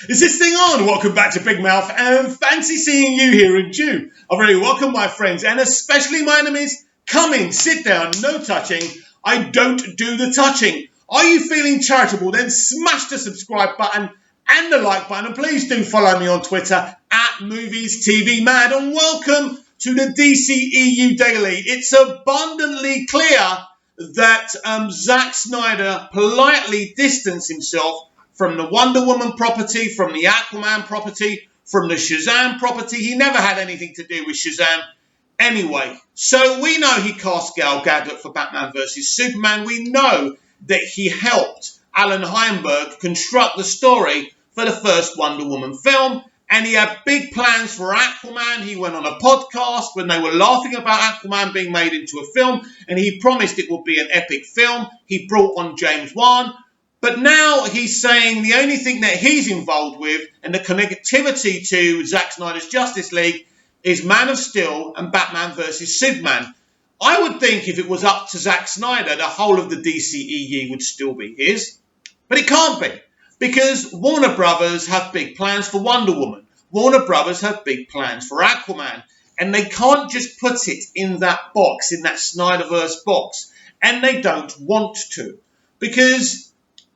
Is this thing on? Welcome back to Big Mouth, and fancy seeing you here in June. A very welcome, my friends, and especially my enemies. Come in, sit down, no touching. I don't do the touching. Are you feeling charitable? Then smash the subscribe button and the like button, and please do follow me on Twitter at Movies TV Mad, and welcome to the DCEU Daily. It's abundantly clear that Zack Snyder politely distanced himself from the Wonder Woman property, from the Aquaman property, from the Shazam property. He never had anything to do with Shazam anyway. So we know he cast Gal Gadot for Batman vs. Superman. We know that he helped Alan Heinberg construct the story for the first Wonder Woman film. And he had big plans for Aquaman. He went on a podcast when they were laughing about Aquaman being made into a film. And he promised it would be an epic film. He brought on James Wan. But now he's saying the only thing that he's involved with and the connectivity to Zack Snyder's Justice League is Man of Steel and Batman vs. Superman. I would think if it was up to Zack Snyder, the whole of the DCEU would still be his. But it can't be, because Warner Brothers have big plans for Wonder Woman. Warner Brothers have big plans for Aquaman. And they can't just put it in that box, in that Snyderverse box. And they don't want to, because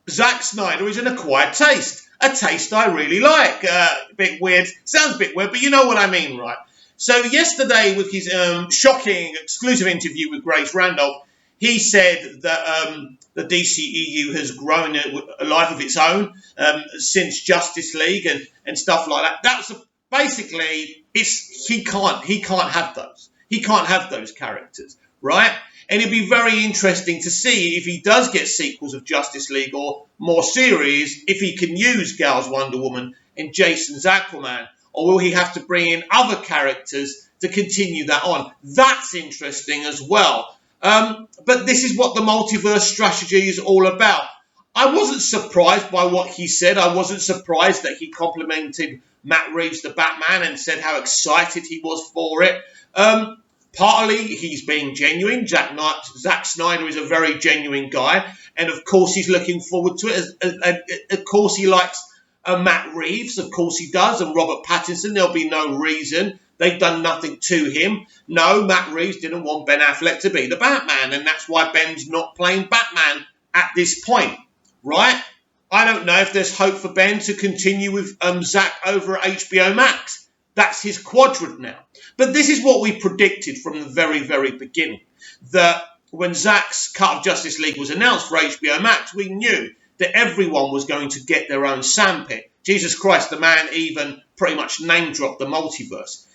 Zack Snyder is an acquired taste, a taste I really like. A bit weird, sounds a bit weird, but you know what I mean, right? So yesterday, with his shocking exclusive interview with Grace Randolph, he said that the DCEU has grown a life of its own since Justice League and stuff like that. That's basically he can't have those. He can't have those characters, right? And it'd be very interesting to see if he does get sequels of Justice League or more series, if he can use Gal's Wonder Woman and Jason's Aquaman, or will he have to bring in other characters to continue that on? That's interesting as well. But this is what the multiverse strategy is all about. I wasn't surprised by what he said. I wasn't surprised that he complimented Matt Reeves, the Batman, and said how excited he was for it. Partly, he's being genuine. Zack Snyder is a very genuine guy. And, of course, he's looking forward to it. Of course, he likes Matt Reeves. Of course, he does. And Robert Pattinson, there'll be no reason. They've done nothing to him. No, Matt Reeves didn't want Ben Affleck to be the Batman. And that's why Ben's not playing Batman at this point, right? I don't know if there's hope for Ben to continue with Zack over at HBO Max. That's his quadrant now. But this is what we predicted from the very, very beginning. That when Zack's cut of Justice League was announced for HBO Max, we knew that everyone was going to get their own sandpit. Jesus Christ, the man even pretty much name-dropped the multiverse.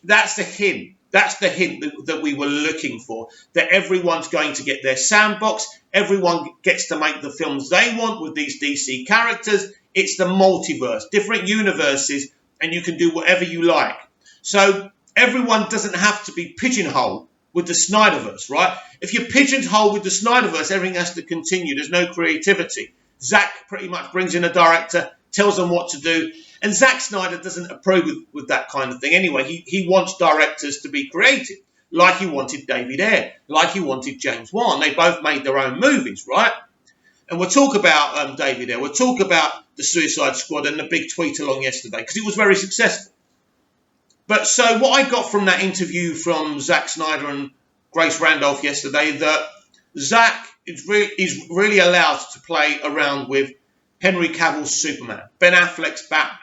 That's the hint. That's the hint that we were looking for. That everyone's going to get their sandbox. Everyone gets to make the films they want with these DC characters. It's the multiverse, different universes, and you can do whatever you like. So everyone doesn't have to be pigeonholed with the Snyderverse, right? If you're pigeonholed with the Snyderverse, everything has to continue. There's no creativity. Zack pretty much brings in a director, tells them what to do, and Zack Snyder doesn't approve with that kind of thing anyway. He wants directors to be creative, like he wanted David Ayer, like he wanted James Wan. They both made their own movies, right? And we'll talk about David Ayer. We'll talk about the Suicide Squad and the big tweet along yesterday, because it was very successful. But so what I got from that interview from Zack Snyder and Grace Randolph yesterday, that Zack is really allowed to play around with Henry Cavill's Superman, Ben Affleck's Batman.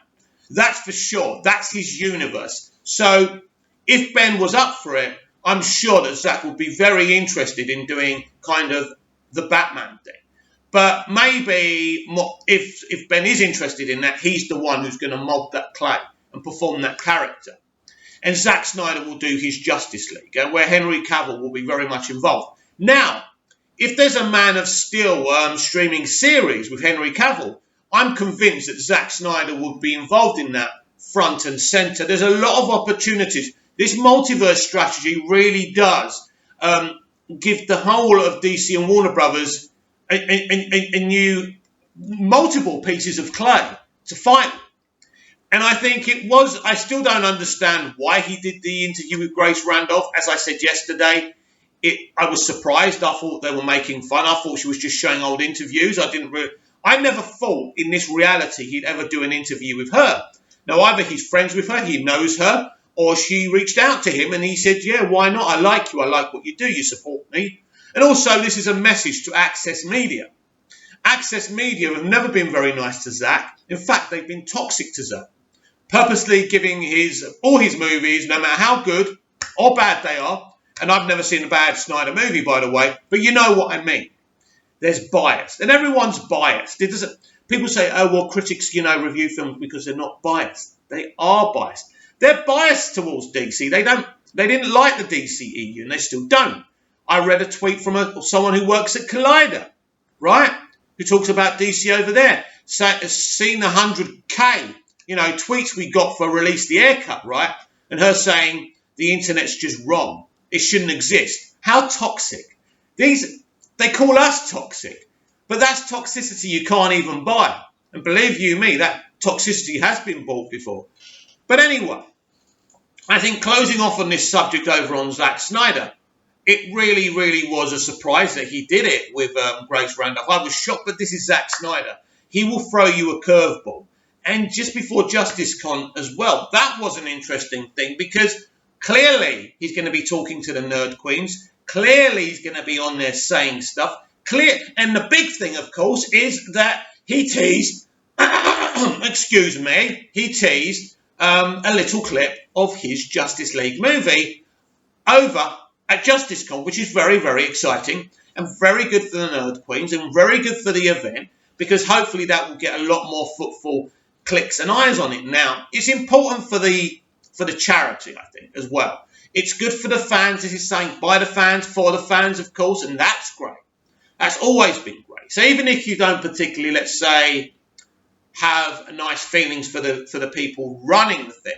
That's for sure. That's his universe. So if Ben was up for it, I'm sure that Zack would be very interested in doing kind of the Batman thing. But maybe if Ben is interested in that, he's the one who's going to mold that clay and perform that character. And Zack Snyder will do his Justice League, where Henry Cavill will be very much involved. Now, if there's a Man of Steel streaming series with Henry Cavill, I'm convinced that Zack Snyder would be involved in that front and centre. There's a lot of opportunities. This multiverse strategy really does give the whole of DC and Warner Brothers a new multiple pieces of clay to fight with. And I think I still don't understand why he did the interview with Grace Randolph. As I said yesterday, I was surprised. I thought they were making fun. I thought she was just showing old interviews. I never thought in this reality he'd ever do an interview with her. Now, either he's friends with her, he knows her, or she reached out to him and he said, yeah, why not? I like you. I like what you do. You support me. And also, this is a message to Access Media. Access Media have never been very nice to Zack. In fact, they've been toxic to Zack, purposely giving all his movies, no matter how good or bad they are, and I've never seen a bad Snyder movie, by the way, but you know what I mean. There's bias, and everyone's biased. People say, oh, well, critics, review films because they're not biased. They are biased. They're biased towards DC. They didn't like the DCEU, and they still don't. I read a tweet from someone who works at Collider, right, who talks about DC over there, seen 100K, tweets we got for Release the Haircut, right, and her saying the internet's just wrong. It shouldn't exist. How toxic. They call us toxic, but that's toxicity you can't even buy. And believe you me, that toxicity has been bought before. But anyway, I think closing off on this subject over on Zack Snyder, it really, really was a surprise that he did it with Grace Randolph. I was shocked, but this is Zack Snyder. He will throw you a curveball. And just before JusticeCon as well, that was an interesting thing because clearly he's going to be talking to the Nerd Queens. Clearly he's going to be on there saying stuff. And the big thing, of course, is that he teased, he teased a little clip of his Justice League movie over at JusticeCon, which is very, very exciting and very good for the Nerd Queens and very good for the event because hopefully that will get a lot more footfall, clicks and eyes on it. Now, it's important for the charity, I think, as well. It's good for the fans, this is saying by the fans, for the fans, of course, and that's great. That's always been great. So even if you don't particularly, let's say, have nice feelings for the people running the thing,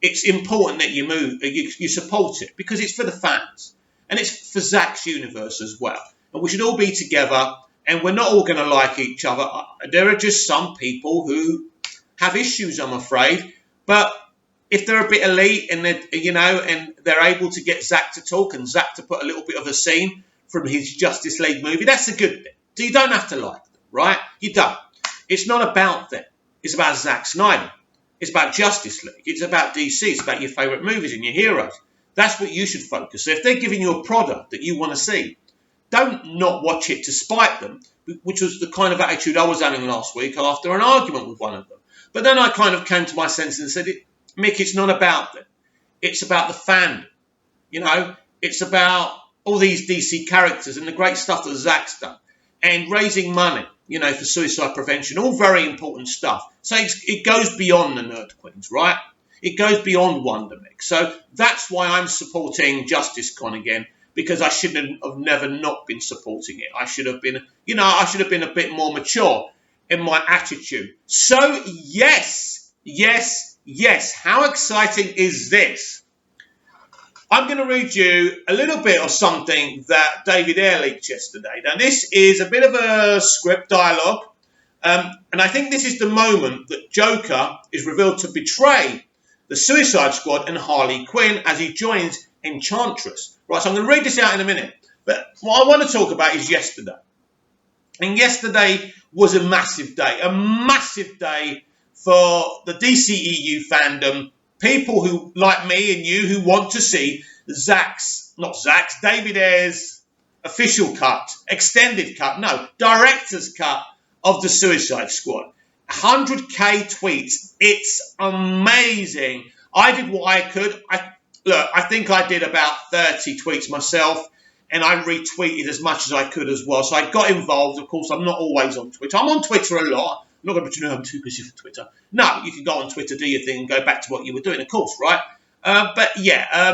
it's important that you support it because it's for the fans and it's for Zack's universe as well. And we should all be together and we're not all going to like each other. There are just some people who have issues, I'm afraid, but if they're a bit elite and they're able to get Zack to talk and Zack to put a little bit of a scene from his Justice League movie, that's a good thing. So you don't have to like them, right? You don't. It's not about them. It's about Zack Snyder. It's about Justice League. It's about DC. It's about your favourite movies and your heroes. That's what you should focus. So if they're giving you a product that you want to see, don't not watch it to spite them, which was the kind of attitude I was having last week after an argument with one of them. But then I kind of came to my senses and said, Mick, it's not about them. It's about the fandom. It's about all these DC characters and the great stuff that Zack's done and raising money, for suicide prevention, all very important stuff. So it goes beyond the Nerd Queens, right? It goes beyond Wonder Mick. So that's why I'm supporting JusticeCon again, because I shouldn't have never not been supporting it. I should have been, a bit more mature in my attitude. So yes. How exciting is this? I'm going to read you a little bit of something that David Ayer leaked yesterday. Now, this is a bit of a script dialogue, and I think this is the moment that Joker is revealed to betray the Suicide Squad and Harley Quinn as he joins Enchantress. Right, so I'm going to read this out in a minute, but what I want to talk about is yesterday. And yesterday was a massive day for the DCEU fandom, people who, like me and you, who want to see David Ayer's official cut, extended cut, no, director's cut of the Suicide Squad. 100K tweets. It's amazing. I did what I could. I think I did about 30 tweets myself, and I retweeted as much as I could as well. So I got involved. Of course, I'm not always on Twitter. I'm on Twitter a lot. I'm not going to pretend I'm too busy for Twitter. No, you can go on Twitter, do your thing, and go back to what you were doing, of course, right?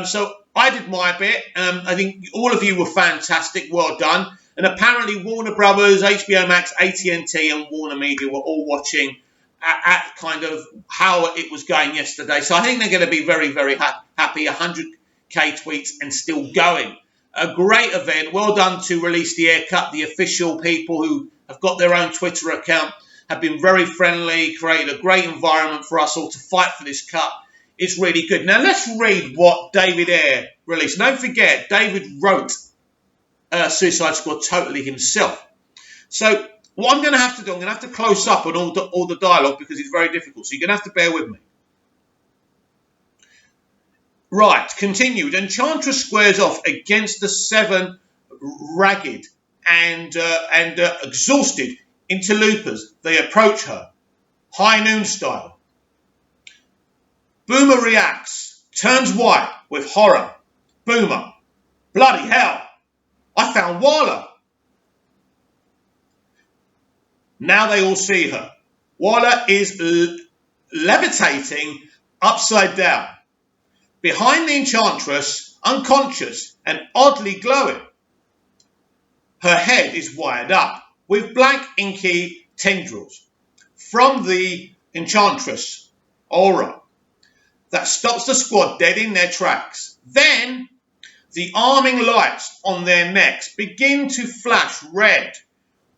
So I did my bit. I think all of you were fantastic. Well done. And apparently Warner Brothers, HBO Max, AT&T, and Warner Media were all watching at kind of how it was going yesterday. So I think they're going to be very, very happy. 100K tweets and still going. A great event. Well done to Release the Haircut. The official people who have got their own Twitter account have been very friendly, created a great environment for us all to fight for this cut. It's really good. Now, let's read what David Ayer released. Don't forget, David wrote Suicide Squad totally himself. So, What I'm going to have to do, I'm going to have to close up on all the dialogue because it's very difficult. So you're going to have to bear with me. Right, continued. Enchantress squares off against the 7 ragged and exhausted interlopers. They approach her, high noon style. Boomer reacts, turns white with horror. Boomer, bloody hell, I found Waller. Now they all see her. Waller is levitating upside down. Behind the Enchantress, unconscious and oddly glowing. Her head is wired up with blank inky tendrils from the Enchantress aura that stops the squad dead in their tracks. Then the arming lights on their necks begin to flash red.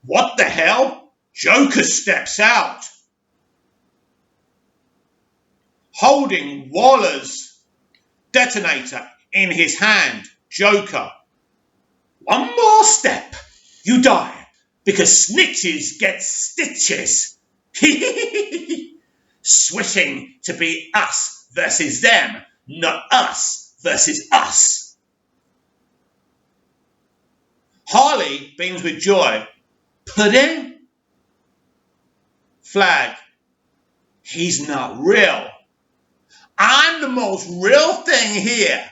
What the hell? Joker steps out, holding Waller's detonator in his hand. Joker, one more step, you die, because snitches get stitches. Switching to be us versus them, not us versus us. Harley beams with joy. Pudding? Flag, he's not real. I'm the most real thing here.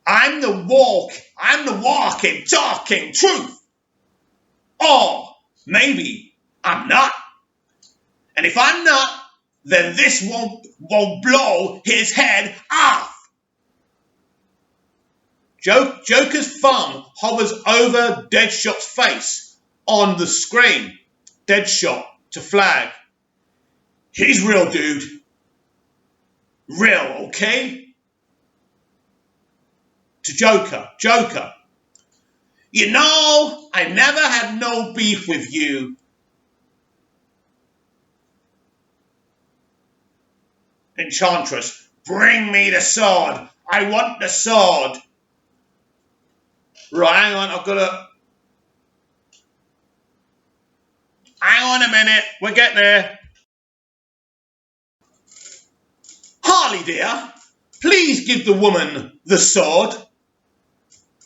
I'm the walking, talking truth. Or maybe I'm not. And if I'm not, then this won't blow his head off. Joker's thumb hovers over Deadshot's face on the screen. Deadshot to Flag. He's real, dude. Real, okay? To Joker. Joker. You know, I never had no beef with you. Enchantress. Bring me the sword. I want the sword. Right, hang on, I've got to... Hang on a minute, we'll get there. Harley, dear, please give the woman the sword.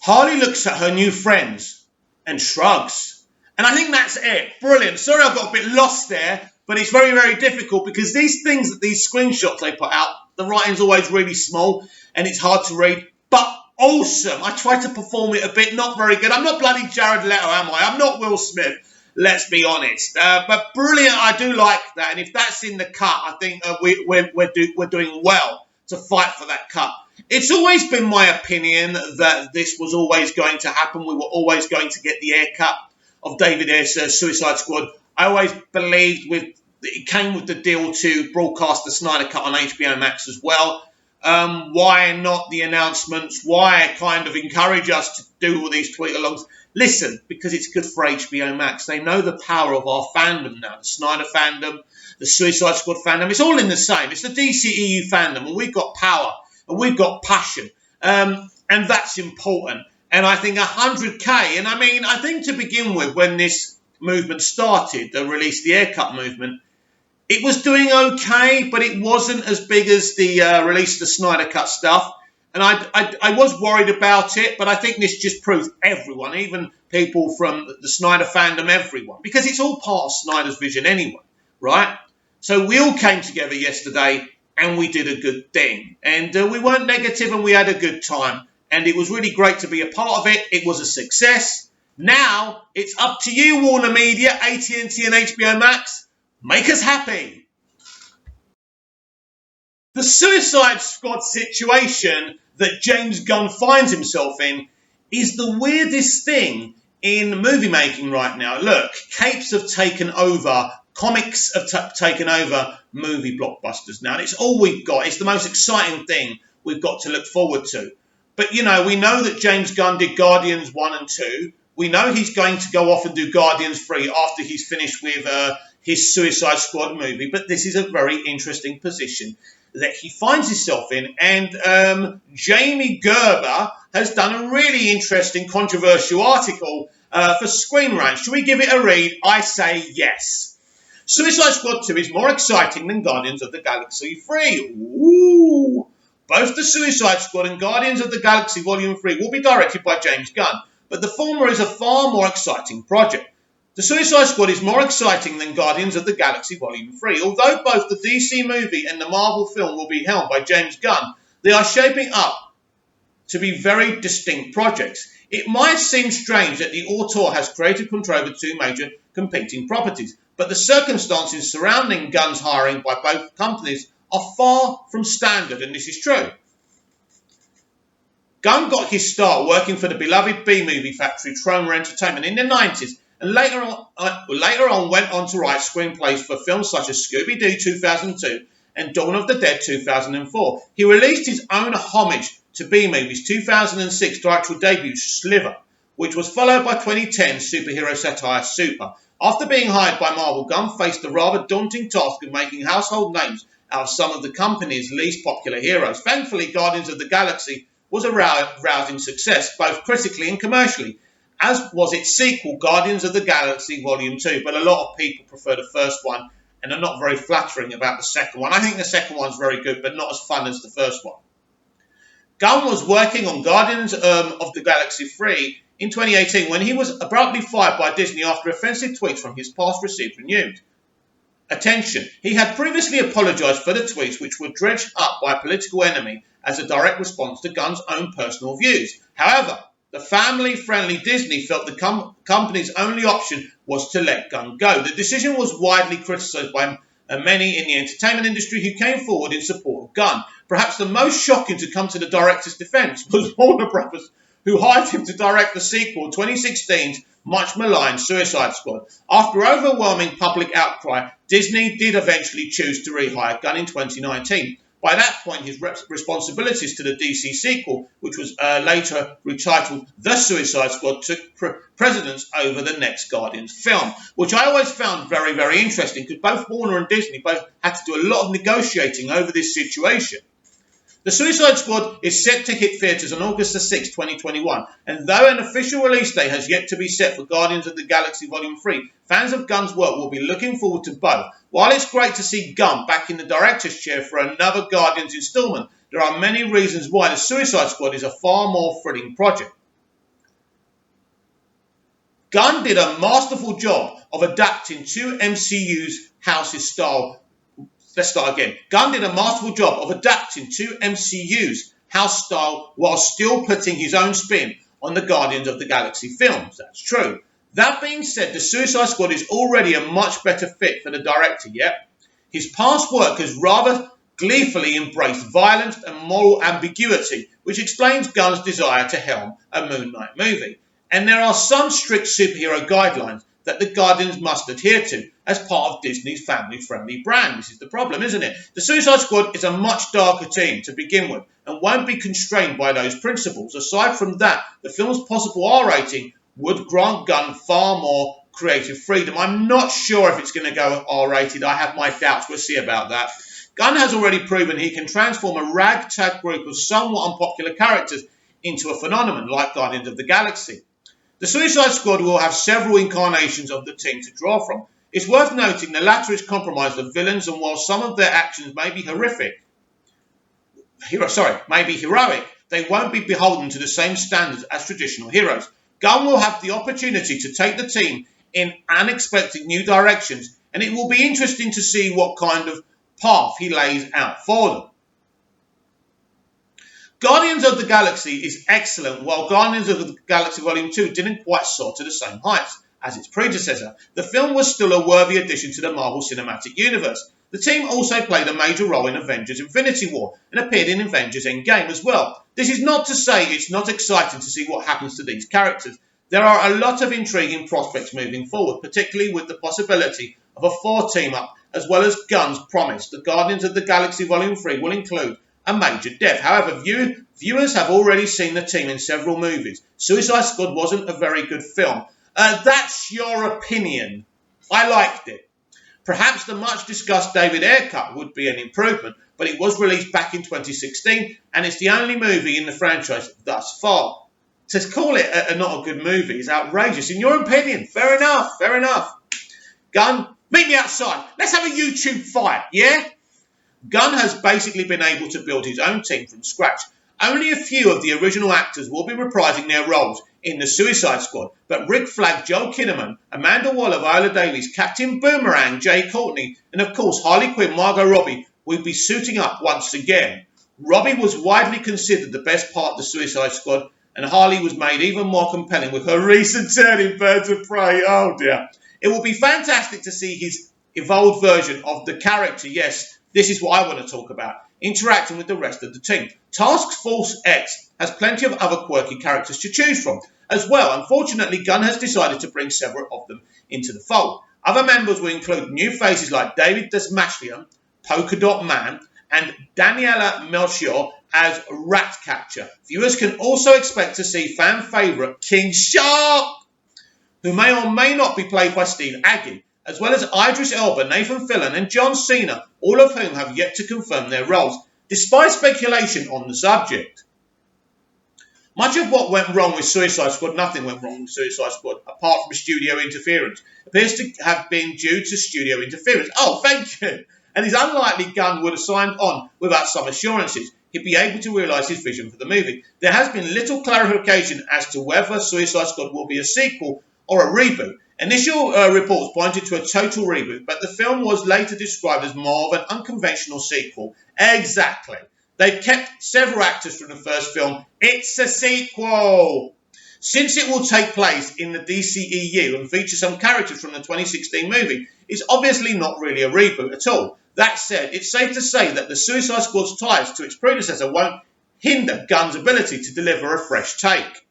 Harley looks at her new friends and shrugs. And I think that's it. Brilliant. Sorry I got a bit lost there, but it's very, very difficult because these things, these screenshots they put out, the writing's always really small and it's hard to read, but awesome. I tried to perform it a bit, not very good. I'm not bloody Jared Leto, am I? I'm not Will Smith. Let's be honest. But brilliant, I do like that. And if that's in the cut, I think we're doing well to fight for that cut. It's always been my opinion that this was always going to happen. We were always going to get the air cut of David Ayer's Suicide Squad. I always believed it came with the deal to broadcast the Snyder Cut on HBO Max as well. Why not the announcements? Why kind of encourage us to do all these tweet-alongs? Listen, because it's good for HBO Max. They know the power of our fandom now. The Snyder fandom, the Suicide Squad fandom. It's all in the same. It's the DCEU fandom. And we've got power. And we've got passion. And that's important. And I think 100K. And I mean, I think to begin with, when this movement started, the Release the Haircut movement, it was doing okay, but it wasn't as big as the Release the Snyder Cut stuff. And I was worried about it, but I think this just proves everyone, even people from the Snyder fandom, everyone, because it's all part of Snyder's vision anyway, right? So we all came together yesterday and we did a good thing. And we weren't negative and we had a good time. And it was really great to be a part of it. It was a success. Now it's up to you, Warner Media, AT&T and HBO Max. Make us happy. The Suicide Squad situation that James Gunn finds himself in is the weirdest thing in movie making right now. Look, capes have taken over, comics have taken over movie blockbusters now. And it's all we've got. It's the most exciting thing we've got to look forward to. But, you know, we know that James Gunn did Guardians 1 and 2. We know he's going to go off and do Guardians 3 after he's finished with his Suicide Squad movie. But this is a very interesting position. that he finds himself in, and Jamie Gerber has done a really interesting, controversial article for Screen Rant. Should we give it a read? I say yes. Suicide Squad 2 is more exciting than Guardians of the Galaxy 3. Ooh. Both the Suicide Squad and Guardians of the Galaxy Volume 3 will be directed by James Gunn, but the former is a far more exciting project. The Suicide Squad is more exciting than Guardians of the Galaxy Volume 3. Although both the DC movie and the Marvel film will be helmed by James Gunn, they are shaping up to be very distinct projects. It might seem strange that the auteur has creative control over two major competing properties, but the circumstances surrounding Gunn's hiring by both companies are far from standard, and this is true. Gunn got his start working for the beloved B-movie factory Troma Entertainment in the 90s, and later on went on to write screenplays for films such as Scooby-Doo 2002 and Dawn of the Dead 2004. He released his own homage to B-movie's 2006 directorial debut Sliver, which was followed by 2010 superhero satire Super. After being hired by Marvel, Gunn faced the rather daunting task of making household names out of some of the company's least popular heroes. Thankfully, Guardians of the Galaxy was a rousing success, both critically and commercially, as was its sequel, Guardians of the Galaxy Volume 2, but a lot of people prefer the first one and are not very flattering about the second one. I think the second one's very good, but not as fun as the first one. Gunn was working on Guardians of the Galaxy 3 in 2018 when he was abruptly fired by Disney after offensive tweets from his past received renewed attention. He had previously apologised for the tweets, which were dredged up by a political enemy as a direct response to Gunn's own personal views. However, the family-friendly Disney felt the company's only option was to let Gunn go. The decision was widely criticised by many in the entertainment industry who came forward in support of Gunn. Perhaps the most shocking to come to the director's defence was Warner Brothers, who hired him to direct the sequel, 2016's much-maligned Suicide Squad. After overwhelming public outcry, Disney did eventually choose to rehire Gunn in 2019. By that point, his responsibilities to the DC sequel, which was later retitled The Suicide Squad, took precedence over the next Guardians film, which I always found very, very interesting because both Warner and Disney both had to do a lot of negotiating over this situation. The Suicide Squad is set to hit theatres on August the 6th, 2021, and though an official release date has yet to be set for Guardians of the Galaxy Volume 3, fans of Gunn's work will be looking forward to both. While it's great to see Gunn back in the director's chair for another Guardians instalment, there are many reasons why the Suicide Squad is a far more thrilling project. Gunn did a masterful job of adapting to MCU's house's style. Let's start again. Gunn did a masterful job of adapting to MCU's house style while still putting his own spin on the Guardians of the Galaxy films. That's true. That being said, the Suicide Squad is already a much better fit for the director, yet his past work has rather gleefully embraced violence and moral ambiguity, which explains Gunn's desire to helm a Moon Knight movie. And there are some strict superhero guidelines that the Guardians must adhere to as part of Disney's family-friendly brand. This is the problem, isn't it? The Suicide Squad is a much darker team to begin with and won't be constrained by those principles. Aside from that, the film's possible R rating would grant Gunn far more creative freedom. I'm not sure if it's going to go R-rated. I have my doubts. We'll see about that. Gunn has already proven he can transform a ragtag group of somewhat unpopular characters into a phenomenon like Guardians of the Galaxy. The Suicide Squad will have several incarnations of the team to draw from. It's worth noting the latter is comprised of villains, and while some of their actions may be heroic, they won't be beholden to the same standards as traditional heroes. Gunn will have the opportunity to take the team in unexpected new directions, and it will be interesting to see what kind of path he lays out for them. Guardians of the Galaxy is excellent, while Guardians of the Galaxy Volume 2 didn't quite soar to the same heights as its predecessor. The film was still a worthy addition to the Marvel Cinematic Universe. The team also played a major role in Avengers Infinity War and appeared in Avengers Endgame as well. This is not to say it's not exciting to see what happens to these characters. There are a lot of intriguing prospects moving forward, particularly with the possibility of a 4 team-up, as well as Gunn's promise that Guardians of the Galaxy Volume 3 will include a major death. However, viewers have already seen the team in several movies. Suicide Squad wasn't a very good film. That's your opinion. I liked it. Perhaps the much-discussed David Ayer cut would be an improvement, but it was released back in 2016, and it's the only movie in the franchise thus far. To call it not a good movie is outrageous. In your opinion, fair enough, fair enough. Gunn, meet me outside. Let's have a YouTube fight, yeah? Gunn has basically been able to build his own team from scratch. Only a few of the original actors will be reprising their roles in the Suicide Squad, but Rick Flag, Joel Kinnaman, Amanda Waller, Viola Davis, Captain Boomerang, Jay Courtney, and of course Harley Quinn, Margot Robbie will be suiting up once again. Robbie was widely considered the best part of the Suicide Squad, and Harley was made even more compelling with her recent turn in Birds of Prey. Oh dear. It will be fantastic to see his evolved version of the character. Yes, this is what I want to talk about. Interacting with the rest of the team. Task Force X has plenty of other quirky characters to choose from as well. Unfortunately, Gunn has decided to bring several of them into the fold. Other members will include new faces like David Dasmatian, Polka Dot Man, and Daniela Melchior as Ratcatcher. Viewers can also expect to see fan favourite King Shark, who may or may not be played by Steve Agee, as well as Idris Elba, Nathan Fillion, and John Cena, all of whom have yet to confirm their roles, despite speculation on the subject. Much of what went wrong with Suicide Squad, nothing went wrong with Suicide Squad, apart from studio interference, appears to have been due to studio interference. Oh, thank you! And it's unlikely Gunn would have signed on without some assurances he'd be able to realise his vision for the movie. There has been little clarification as to whether Suicide Squad will be a sequel or a reboot. Initial reports pointed to a total reboot, but the film was later described as more of an unconventional sequel. Exactly. They've kept several actors from the first film. It's a sequel. Since it will take place in the DCEU and feature some characters from the 2016 movie, it's obviously not really a reboot at all. That said, it's safe to say that the Suicide Squad's ties to its predecessor won't hinder Gunn's ability to deliver a fresh take.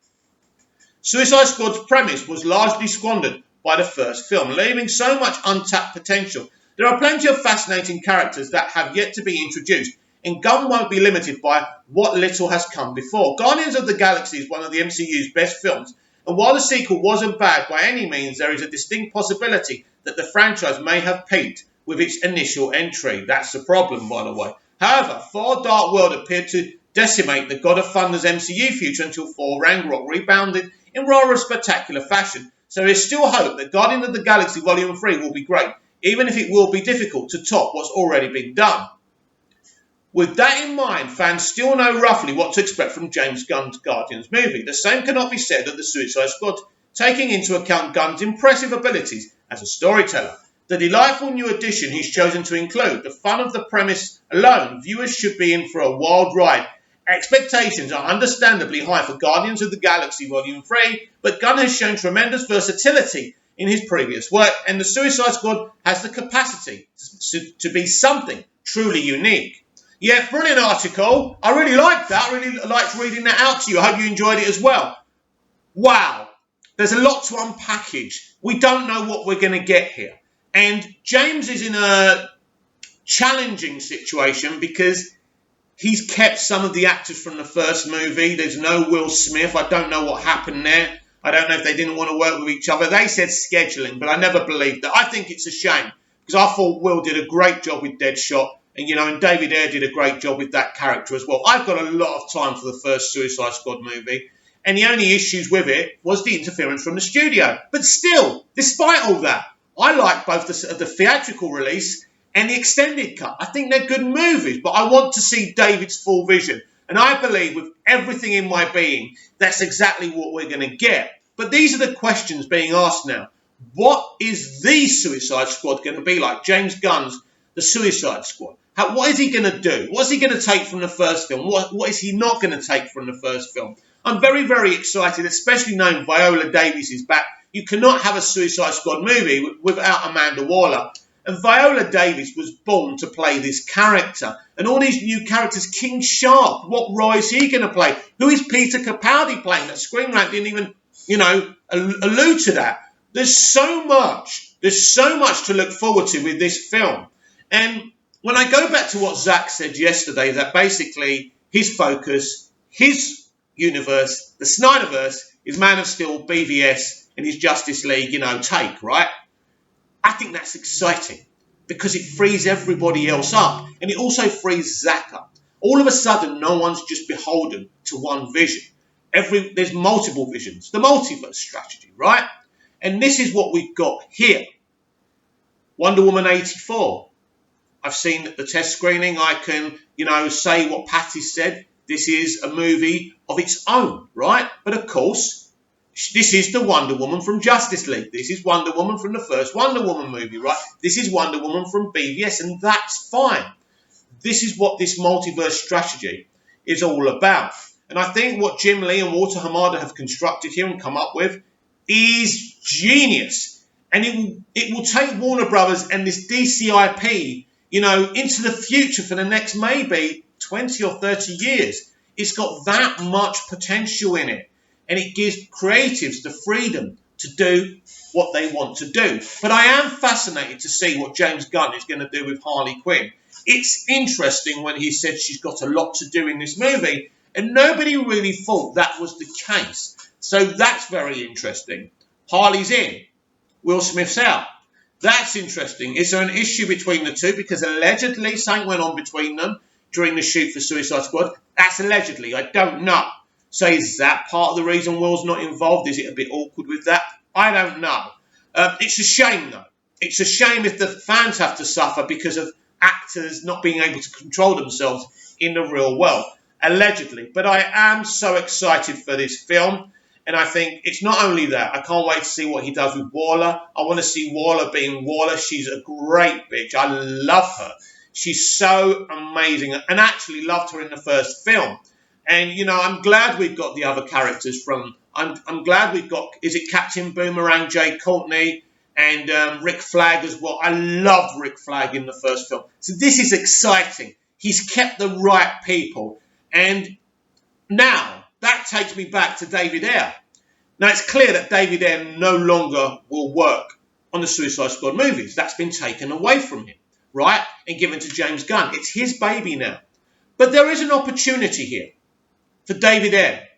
Suicide Squad's premise was largely squandered by the first film, leaving so much untapped potential. There are plenty of fascinating characters that have yet to be introduced, and Gunn won't be limited by what little has come before. Guardians of the Galaxy is one of the MCU's best films, and while the sequel wasn't bad by any means, there is a distinct possibility that the franchise may have peaked with its initial entry. That's the problem, by the way. However, Thor Dark World appeared to decimate the God of Thunder's MCU future until Thor Ragnarok rebounded in rather spectacular fashion. So there's still hope that Guardians of the Galaxy Volume 3 will be great, even if it will be difficult to top what's already been done. With that in mind, fans still know roughly what to expect from James Gunn's Guardians movie. The same cannot be said of the Suicide Squad, taking into account Gunn's impressive abilities as a storyteller. The delightful new addition he's chosen to include, the fun of the premise alone, viewers should be in for a wild ride. Expectations are understandably high for Guardians of the Galaxy Volume 3, but Gunn has shown tremendous versatility in his previous work, and the Suicide Squad has the capacity to be something truly unique. Yeah, brilliant article. I really liked that. I really liked reading that out to you. I hope you enjoyed it as well. Wow. There's a lot to unpackage. We don't know what we're going to get here. And James is in a challenging situation because he's kept some of the actors from the first movie. There's no Will Smith. I don't know what happened there. I don't know if they didn't want to work with each other. They said scheduling, but I never believed that. I think it's a shame because I thought Will did a great job with Deadshot. And David Ayer did a great job with that character as well. I've got a lot of time for the first Suicide Squad movie. And the only issues with it was the interference from the studio. But still, despite all that, I like both the theatrical release and the extended cut. I think they're good movies, but I want to see David's full vision. And I believe with everything in my being, that's exactly what we're going to get. But these are the questions being asked now. What is the Suicide Squad going to be like? James Gunn's The Suicide Squad. What is he going to do? What's he going to take from the first film? What is he not going to take from the first film? I'm very, very excited, especially knowing Viola Davis is back. You cannot have a Suicide Squad movie without Amanda Waller. And Viola Davis was born to play this character. And all these new characters, King Shark, what role is he going to play? Who is Peter Capaldi playing? That screenwriter didn't even, allude to that. There's so much to look forward to with this film. And when I go back to what Zack said yesterday, that basically his focus, his universe, the Snyderverse, is Man of Steel, BVS, and his Justice League, take, right? I think that's exciting. because it frees everybody else up. And it also frees Zack up. All of a sudden, no one's just beholden to one vision. There's multiple visions. The multiverse strategy, right? And this is what we've got here. Wonder Woman 84. I've seen the test screening. I can, say what Patty said. This is a movie of its own, right? But of course, this is the Wonder Woman from Justice League. This is Wonder Woman from the first Wonder Woman movie, right? This is Wonder Woman from BVS, and that's fine. This is what this multiverse strategy is all about. And I think what Jim Lee and Walter Hamada have constructed here and come up with is genius. And it will take Warner Brothers and this DCIP, into the future for the next maybe 20 or 30 years. It's got that much potential in it. And it gives creatives the freedom to do what they want to do. But I am fascinated to see what James Gunn is going to do with Harley Quinn. It's interesting when he said she's got a lot to do in this movie, and nobody really thought that was the case. So that's very interesting. Harley's in. Will Smith's out. That's interesting. Is there an issue between the two? Because allegedly something went on between them during the shoot for Suicide Squad. That's allegedly. I don't know. So is that part of the reason Will's not involved? Is it a bit awkward with that? I don't know. It's a shame, though. It's a shame if the fans have to suffer because of actors not being able to control themselves in the real world, allegedly. But I am so excited for this film. And I think it's not only that. I can't wait to see what he does with Waller. I want to see Waller being Waller. She's a great bitch. I love her. She's so amazing. And actually loved her in the first film. And, I'm glad we've got the other characters from... I'm glad we've got... Is it Captain Boomerang, Jay Courtney, and Rick Flag as well? I loved Rick Flag in the first film. So this is exciting. He's kept the right people. And now, that takes me back to David Ayer. Now, it's clear that David Ayer no longer will work on the Suicide Squad movies. That's been taken away from him, right? And given to James Gunn. It's his baby now. But there is an opportunity here for David Ayer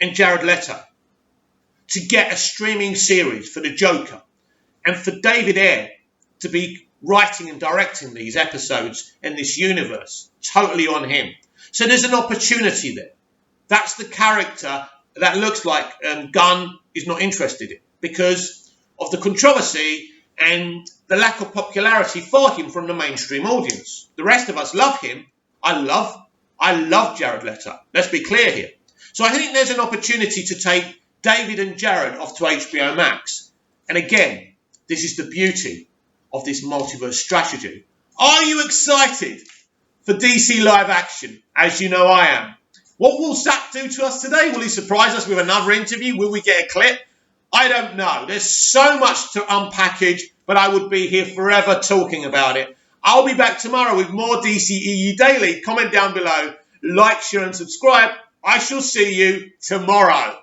and Jared Leto to get a streaming series for the Joker, and for David Ayer to be writing and directing these episodes in this universe, totally on him. So there's an opportunity there. That's the character that looks like Gunn is not interested in because of the controversy and the lack of popularity for him from the mainstream audience. The rest of us love him. I love Jared Leto. Let's be clear here. So I think there's an opportunity to take David and Jared off to HBO Max. And again, this is the beauty of this multiverse strategy. Are you excited for DC live action? As you know I am. What will Zack do to us today? Will he surprise us with another interview? Will we get a clip? I don't know. There's so much to unpackage, but I would be here forever talking about it. I'll be back tomorrow with more DCEU Daily. Comment down below, like, share and subscribe. I shall see you tomorrow.